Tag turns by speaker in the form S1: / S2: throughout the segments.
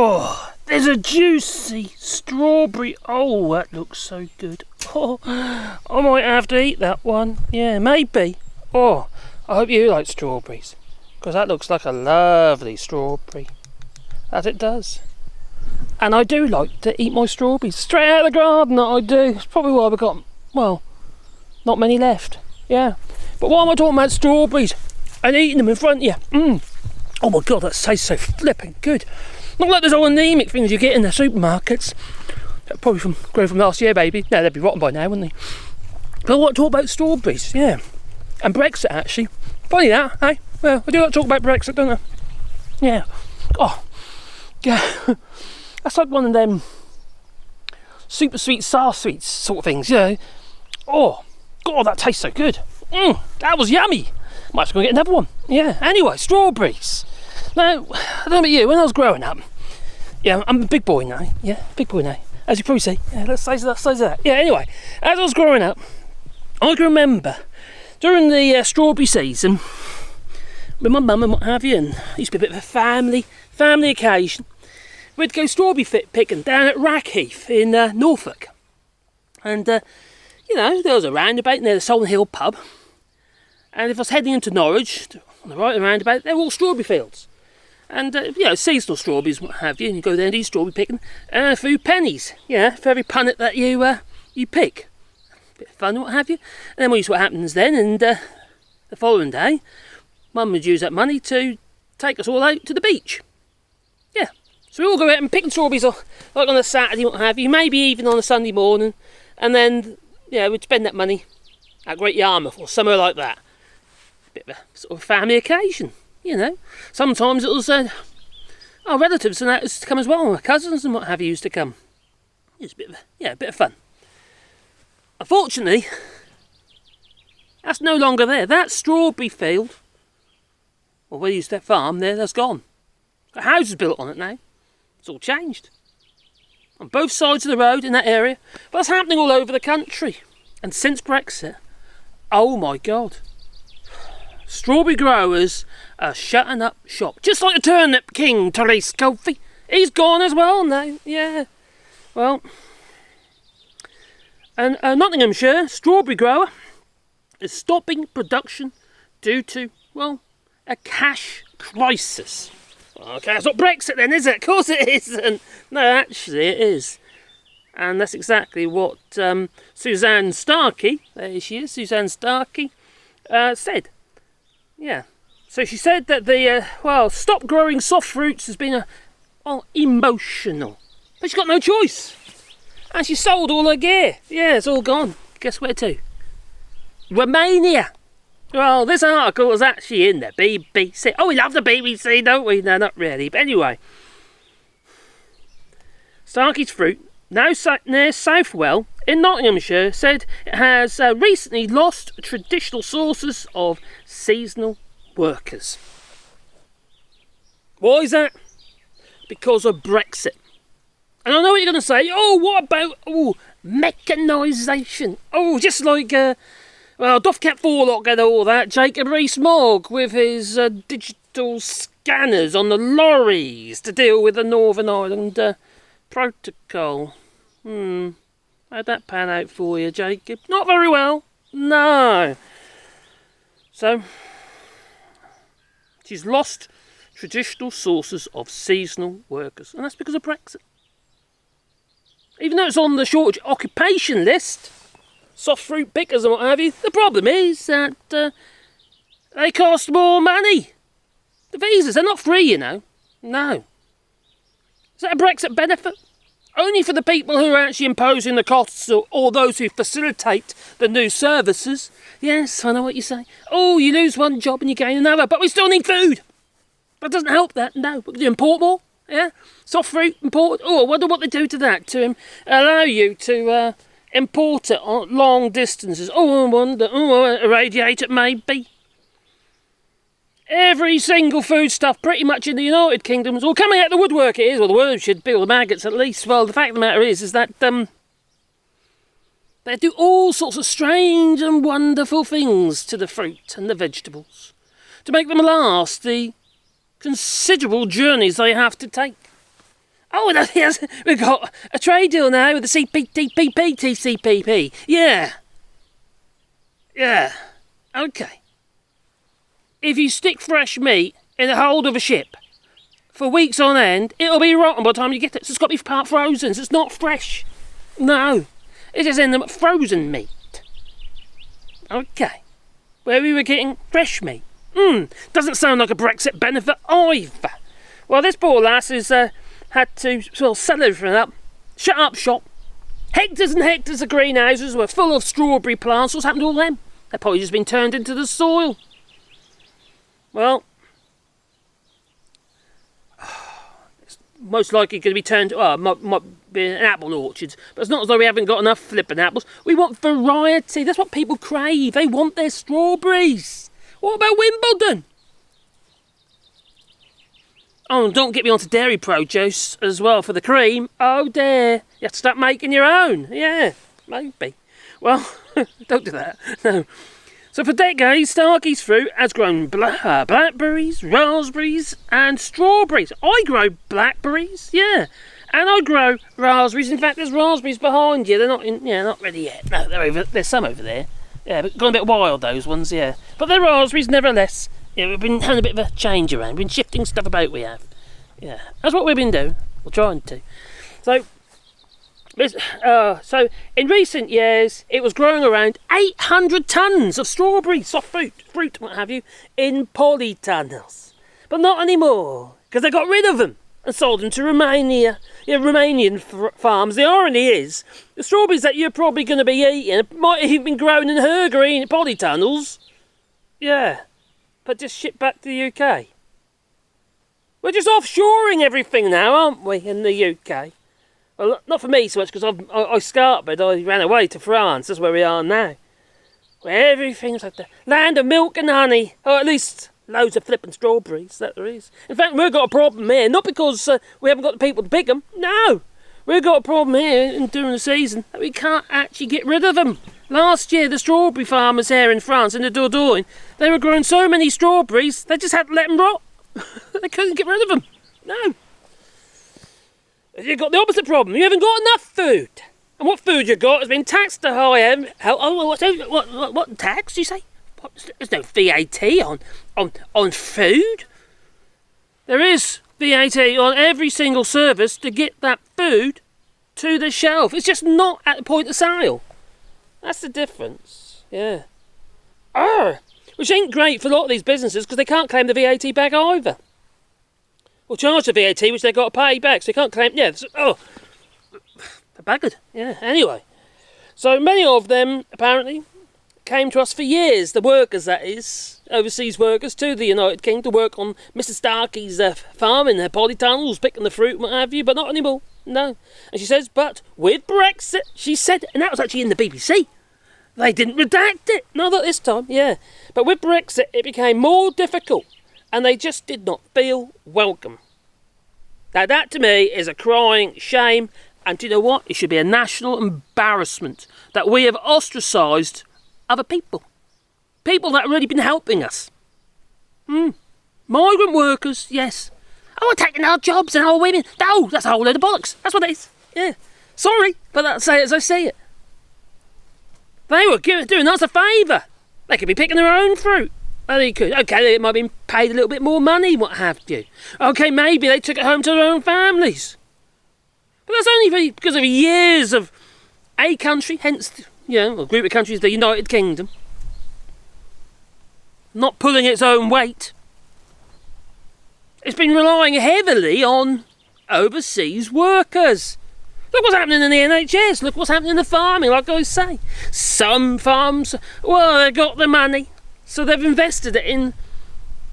S1: Oh, there's a juicy strawberry. Oh, that looks so good. Oh, I might have to eat that one. Yeah, maybe. Oh, I hope you like strawberries, because that looks like a lovely strawberry. As it does. And I do like to eat my strawberries straight out of the garden, that I do. It's probably why we've got, well, not many left. Yeah. But why am I talking about strawberries and eating them in front of you? Oh my God, that tastes so flipping good. Not like those old anemic things you get in the supermarkets. Probably grown from last year, baby. No, they'd be rotten by now, wouldn't they? But I want to talk about strawberries, yeah. And Brexit, actually. Funny that, eh? Well, I do like to talk about Brexit, don't I? Yeah. Oh, yeah. That's like one of them super sweet, sour sweets sort of things, you know. Oh, God, that tastes so good. That was yummy. Might have to go get another one. Yeah, anyway, strawberries. Now, I don't know about you, when I was growing up, yeah, I'm a big boy now. Yeah, big boy now. As you probably say. Yeah, let's say that. Yeah, anyway, as I was growing up, I can remember during the strawberry season, with my mum and what have you, and it used to be a bit of a family occasion, we'd go strawberry picking down at Rackheath in Norfolk. And, you know, there was a roundabout near the Solent Hill pub. And if I was heading into Norwich, on the right of the roundabout, they were all strawberry fields. And, you know, seasonal strawberries, what have you, and you go there and do strawberry picking, and a few pennies, yeah, for every punnet that you pick. Bit of fun, what have you. And then we used to what happens then, and the following day, Mum would use that money to take us all out to the beach. Yeah. So we all go out and pick strawberries, like on a Saturday, what have you, maybe even on a Sunday morning, and then, yeah, we'd spend that money at Great Yarmouth or somewhere like that. Bit of a sort of family occasion, you know. Sometimes it was our relatives and that used to come as well, my cousins and what have you used to come. It was a bit of fun. Unfortunately, that's no longer there. That strawberry field, or where you used to farm there, that's gone. Got houses built on it now. It's all changed. On both sides of the road in that area. But it's happening all over the country. And since Brexit, oh my God. Strawberry growers are shutting up shop. Just like the turnip king, Therese Coffey. He's gone as well now. Yeah. Well. And a Nottinghamshire strawberry grower is stopping production due to, well, a cash crisis. Okay, it's not Brexit then, is it? Of course it isn't. No, actually it is. And that's exactly what Suzanna Starkey, there she is, Suzanna Starkey, said. Yeah. So she said that the, stop growing soft fruits has been emotional. But she's got no choice. And she sold all her gear. Yeah, it's all gone. Guess where to? Romania. Well, this article was actually in the BBC. Oh, we love the BBC, don't we? No, not really. But anyway. Starkey's Fruit, now near Southwell in Nottinghamshire, said it has recently lost traditional sources of seasonal workers. Why is that? Because of Brexit. And I know what you're going to say. Oh, what about mechanisation? Oh, just like, Doffcat Forlock and all that. Jacob Rees-Mogg with his digital scanners on the lorries to deal with the Northern Ireland protocol. How'd that pan out for you, Jacob? Not very well. No. So, she's lost traditional sources of seasonal workers. And that's because of Brexit. Even though it's on the shortage occupation list, soft fruit pickers and what have you, the problem is that they cost more money. The visas, they're not free, you know. No. Is that a Brexit benefit? Only for the people who are actually imposing the costs or those who facilitate the new services. Yes, I know what you say. Oh, you lose one job and you gain another, but we still need food. That doesn't help that, no. We can import more. Yeah, soft fruit import. Oh, I wonder what they do to that to allow you to import it on long distances. Oh, I wonder. Oh, irradiate it maybe. Every single foodstuff pretty much in the United Kingdom is all coming out the woodwork. It is. Well, the worms should be, or the maggots at least. Well, the fact of the matter is that they do all sorts of strange and wonderful things to the fruit and the vegetables to make them last the considerable journeys they have to take. Oh, yes, we've got a trade deal now with the TCPP. Yeah. Yeah. Okay. If you stick fresh meat in the hold of a ship for weeks on end, it'll be rotten by the time you get it. So it's got to be part frozen. So it's not fresh. No. It is in the frozen meat. Okay. Where we were getting fresh meat. Doesn't sound like a Brexit benefit either. Well, this poor lass has had to sell everything up, shut up shop. Hectares and hectares of greenhouses were full of strawberry plants. What's happened to all them? They've probably just been turned into the soil. Well, it's most likely going to be turned. Well, might be an apple orchard, but it's not as though we haven't got enough flipping apples. We want variety. That's what people crave. They want their strawberries. What about Wimbledon? Oh, don't get me onto dairy produce as well for the cream. Oh dear, you have to start making your own. Yeah, maybe. Well, don't do that. No. So for decades, Starkey's fruit has grown blackberries, raspberries and strawberries. I grow blackberries, yeah. And I grow raspberries. In fact, there's raspberries behind you. They're not ready yet. No, there's some over there. Yeah, but gone a bit wild, those ones, yeah. But they're raspberries nevertheless. Yeah, we've been having a bit of a change around. We've been shifting stuff about, we have. Yeah, that's what we've been doing. We're trying to. So in recent years, it was growing around 800 tonnes of strawberry, soft fruit, what have you, in polytunnels. But not anymore, because they got rid of them and sold them to Romania. Yeah, Romanian farms. The irony is, the strawberries that you're probably going to be eating might have even been grown in her green polytunnels. Yeah, but just shipped back to the UK. We're just offshoring everything now, aren't we, in the UK? Well, not for me so much, because I scarpered. I ran away to France. That's where we are now. Where everything's like the land of milk and honey. Or at least loads of flipping strawberries, that there is. In fact, we've got a problem here. Not because we haven't got the people to pick them. No. We've got a problem here during the season that we can't actually get rid of them. Last year, the strawberry farmers here in France, in the Dordogne, they were growing so many strawberries, they just had to let them rot. They couldn't get rid of them. No. You've got the opposite problem. You haven't got enough food. And what food you got has been taxed to high end. What tax, you say? There's no VAT on food. There is VAT on every single service to get that food to the shelf. It's just not at the point of sale. That's the difference. Yeah. Which ain't great for a lot of these businesses because they can't claim the VAT back either. Or charge the VAT, which they've got to pay back, so they can't claim. Yeah, they're buggered. Yeah, anyway. So many of them, apparently, came to us for years, the workers, that is, overseas workers, to the United Kingdom to work on Ms Starkey's farm in her polytunnels, picking the fruit and what have you, but not anymore. No. And she says, but with Brexit, she said, and that was actually in the BBC. They didn't redact it. Not this time, yeah. But with Brexit, it became more difficult. And they just did not feel welcome. Now that to me is a crying shame, and do you know what? It should be a national embarrassment that we have ostracised other people. People that have really been helping us. Migrant workers, yes. Oh, taking our jobs and our women. No, that's a whole load of bollocks. That's what it is. Yeah. Sorry, but that's as I see it. They were doing us a favour. They could be picking their own fruit. Oh, they could. Okay, they might have been paid a little bit more money, what have you. Okay, maybe they took it home to their own families. But that's only because of years of a country, hence, a group of countries, the United Kingdom, not pulling its own weight. It's been relying heavily on overseas workers. Look what's happening in the NHS. Look what's happening in the farming, like I say. Some farms, they got the money. So they've invested it in,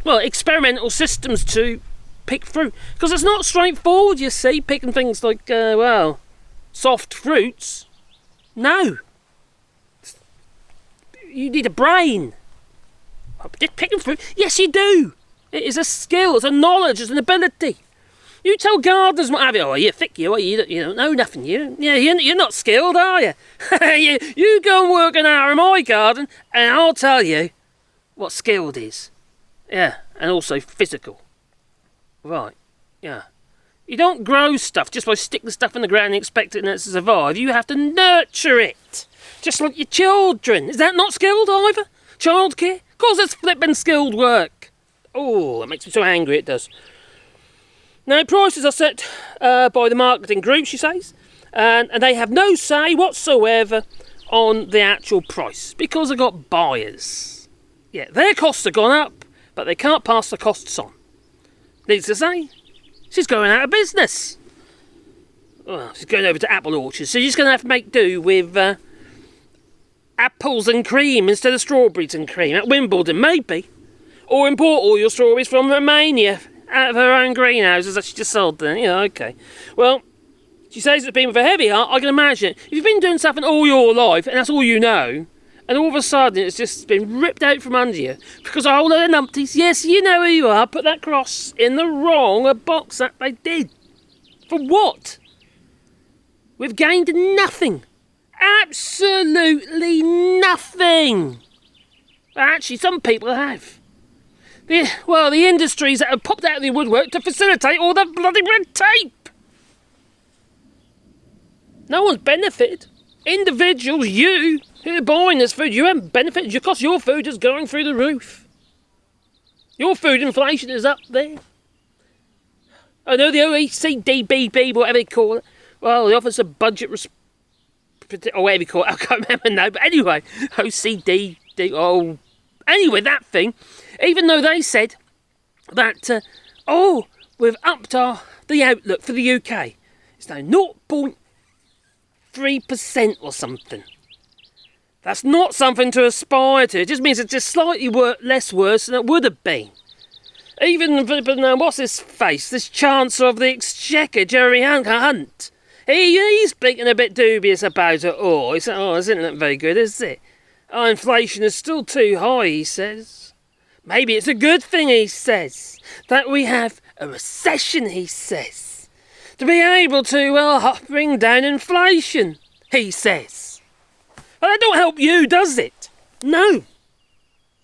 S1: experimental systems to pick fruit. Because it's not straightforward, you see, picking things like, soft fruits. No. You need a brain. Just picking fruit? Yes, you do. It is a skill, it's a knowledge, it's an ability. You tell gardeners what have you, you're thick, you don't know nothing, you're not skilled, are you? you go and work an hour in my garden, and I'll tell you what skilled is. Yeah, and also physical. Right, yeah. You don't grow stuff just by sticking stuff in the ground and expecting it to survive. You have to nurture it. Just like your children. Is that not skilled either? Childcare? Of course it's flipping skilled work. Oh, it makes me so angry, it does. Now, prices are set by the marketing group, she says, and they have no say whatsoever on the actual price because they've got buyers. Yeah, their costs have gone up, but they can't pass the costs on. Needs to say, she's going out of business. Well, she's going over to apple orchards, so she's going to have to make do with apples and cream instead of strawberries and cream at Wimbledon, maybe. Or import all your strawberries from Romania out of her own greenhouses that she just sold there. Yeah, okay. Well, she says it's been with a heavy heart. I can imagine. If you've been doing something all your life and that's all you know, and all of a sudden it's just been ripped out from under you because a whole load of numpties, yes, you know who you are, put that cross in the wrong box that they did. For what? We've gained nothing. Absolutely nothing. Actually, some people have. The industries that have popped out of the woodwork to facilitate all the bloody red tape. No one's benefited. Individuals, you, who are buying this food, you haven't benefited because your food is going through the roof. Your food inflation is up there. I know the OECD, whatever they call it. Well, the Office of Budget or whatever you call it, I can't remember now. But anyway, OCD, anyway, that thing. Even though they said that, we've upped the outlook for the UK. It's now 0.3% or something. That's not something to aspire to. It just means it's just slightly less worse than it would have been. Even, what's his face? This Chancellor of the Exchequer, Jeremy Hunt. He's speaking a bit dubious about it all. He said, this isn't very good, is it? Inflation is still too high, he says. Maybe it's a good thing, he says, that we have a recession, he says, to be able to, bring down inflation, he says. Well, that don't help you, does it? No.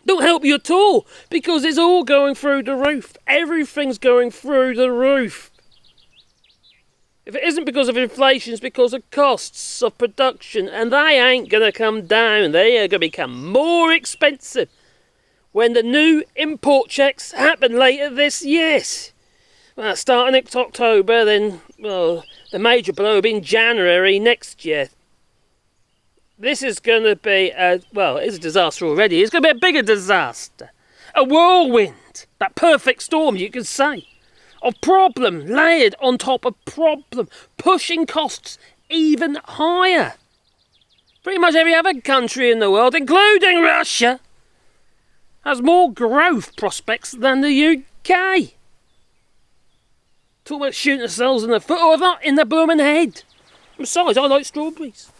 S1: Don't help you at all, because it's all going through the roof. Everything's going through the roof. If it isn't because of inflation, it's because of costs of production, and they ain't going to come down. They are going to become more expensive when the new import checks happen later this year. Well, starting next October, then, the major blow will be in January next year. This is going to be, it's a disaster already. It's going to be a bigger disaster. A whirlwind. That perfect storm, you could say. Of problem layered on top of problem. Pushing costs even higher. Pretty much every other country in the world, including Russia, has more growth prospects than the UK. Talk about shooting ourselves in the foot, or not in the blooming head. Besides, I like strawberries.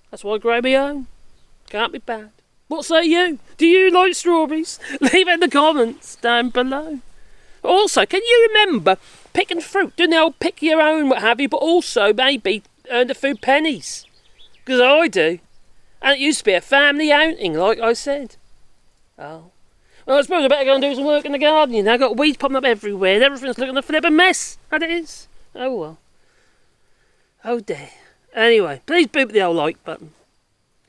S1: That's why I grow my own. Can't be bad. What say you? Do you like strawberries? Leave it in the comments down below. Also, can you remember picking fruit? Doing the old pick your own, what have you, but also maybe earn a few pennies. Because I do. And it used to be a family outing, like I said. Oh. Well, I suppose I better go and do some work in the garden, you know. I've got weeds popping up everywhere and everything's looking a flippin' mess. That it is. Oh well. Oh dear. Anyway, please boot the old like button.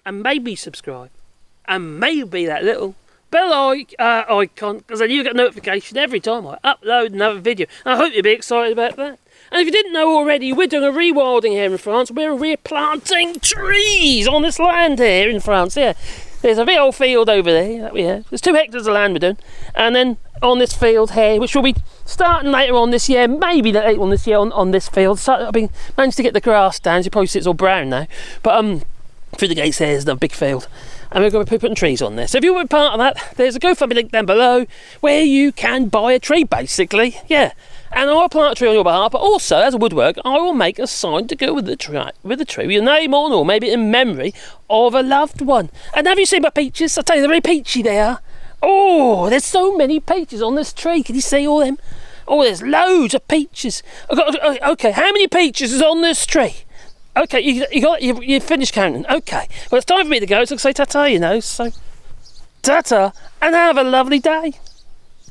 S1: And maybe subscribe. And maybe that little bell icon, because then you get a notification every time I upload another video. And I hope you'll be excited about that. And if you didn't know already, we're doing a rewilding here in France. We're replanting trees on this land here in France, yeah. There's a big old field over there that we have. There's 2 hectares of land we're doing. And then on this field here, which will be starting later on this year, maybe later on this year on this field. So I've been managed to get the grass down. You probably see it's all brown now. But through the gates there's the big field. And we're going to be putting trees on there. So if you want to be part of that, there's a GoFundMe link down below where you can buy a tree, basically. Yeah. And I'll plant a tree on your behalf, but also, as a woodwork, I will make a sign to go with the tree with your name on, or maybe in memory of a loved one. And have you seen my peaches? I'll tell you, they're very peachy they are. Oh, there's so many peaches on this tree. Can you see all them? Oh, there's loads of peaches. Okay, how many peaches is on this tree? Okay, you finished counting. Okay, well, it's time for me to go, so say ta-ta, you know. So, ta-ta, and have a lovely day.